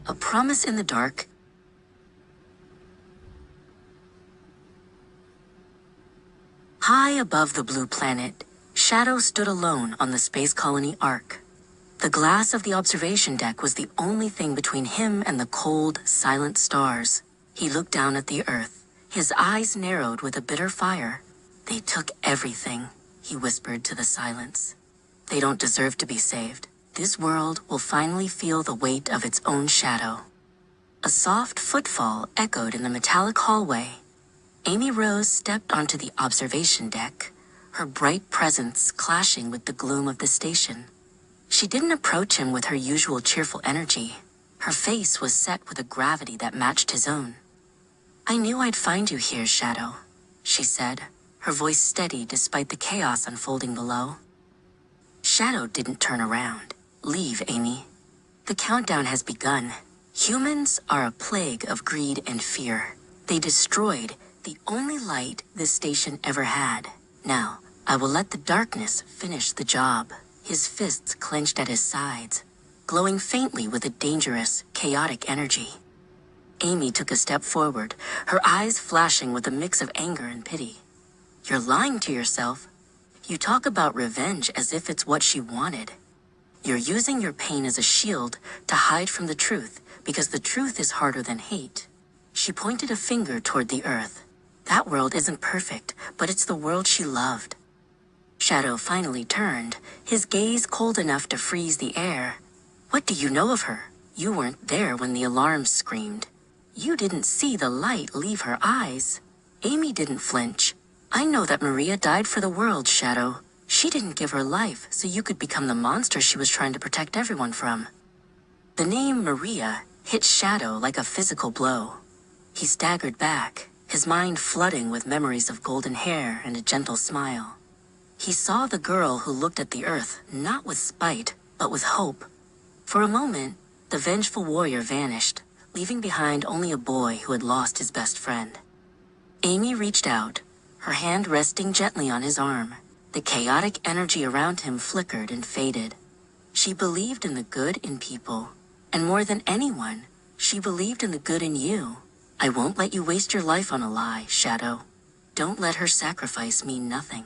A promise in the dark. High above the blue planet, Shadow stood alone on the space colony Ark. The glass of the observation deck was the only thing between him and the cold, silent stars. He looked down at the Earth, his eyes narrowed with a bitter fire. They took everything, he whispered to the silence. They don't deserve to be saved. This world will finally feel the weight of its own shadow. A soft footfall echoed in the metallic hallway. Amy Rose stepped onto the observation deck, her bright presence clashing with the gloom of the station. She didn't approach him with her usual cheerful energy. Her face was set with a gravity that matched his own. "I knew I'd find you here, Shadow," she said, her voice steady despite the chaos unfolding below. Shadow didn't turn around. "Leave, Amy. The countdown has begun. Humans are a plague of greed and fear. They destroyed the only light this station ever had. Now, I will let the darkness finish the job." His fists clenched at his sides, glowing faintly with a dangerous, chaotic energy. Amy took a step forward, her eyes flashing with a mix of anger and pity. "You're lying to yourself. You talk about revenge as if it's what she wanted. You're using your pain as a shield to hide from the truth, because the truth is harder than hate." She pointed a finger toward the Earth. "That world isn't perfect, but it's the world she loved." Shadow finally turned, his gaze cold enough to freeze the air. "What do you know of her? You weren't there when the alarms screamed. You didn't see the light leave her eyes." Amy didn't flinch. "I know that Maria died for the world, Shadow. She didn't give her life so you could become the monster she was trying to protect everyone from." The name Maria hit Shadow like a physical blow. He staggered back, his mind flooding with memories of golden hair and a gentle smile. He saw the girl who looked at the Earth not with spite, but with hope. For a moment, the vengeful warrior vanished, leaving behind only a boy who had lost his best friend. Amy reached out, her hand resting gently on his arm. The chaotic energy around him flickered and faded. She believed in the good in people, and more than anyone, she believed in the good in you. "I won't let you waste your life on a lie, Shadow. Don't let her sacrifice mean nothing."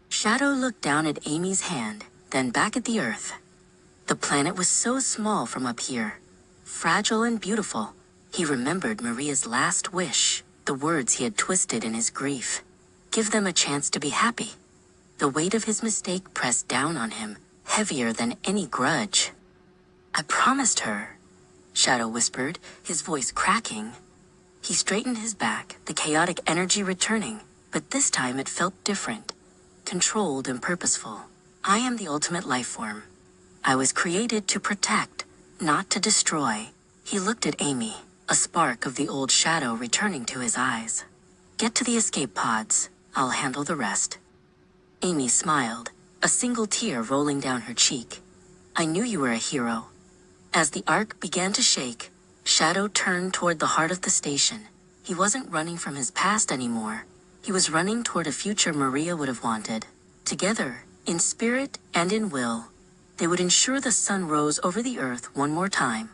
Shadow looked down at Amy's hand, then back at the Earth. The planet was so small from up here, fragile and beautiful. He remembered Maria's last wish, the words he had twisted in his grief. Give them a chance to be happy. The weight of his mistake pressed down on him, heavier than any grudge. "I promised her," Shadow whispered, his voice cracking. He straightened his back, the chaotic energy returning, but this time it felt different. Controlled and purposeful. "I am the ultimate life form. I was created to protect, not to destroy." He looked at Amy, a spark of the old Shadow returning to his eyes. "Get to the escape pods. I'll handle the rest." Amy smiled, a single tear rolling down her cheek. "I knew you were a hero." As the Ark began to shake, Shadow turned toward the heart of the station. He wasn't running from his past anymore. He was running toward a future Maria would have wanted. Together, in spirit and in will, they would ensure the sun rose over the Earth one more time.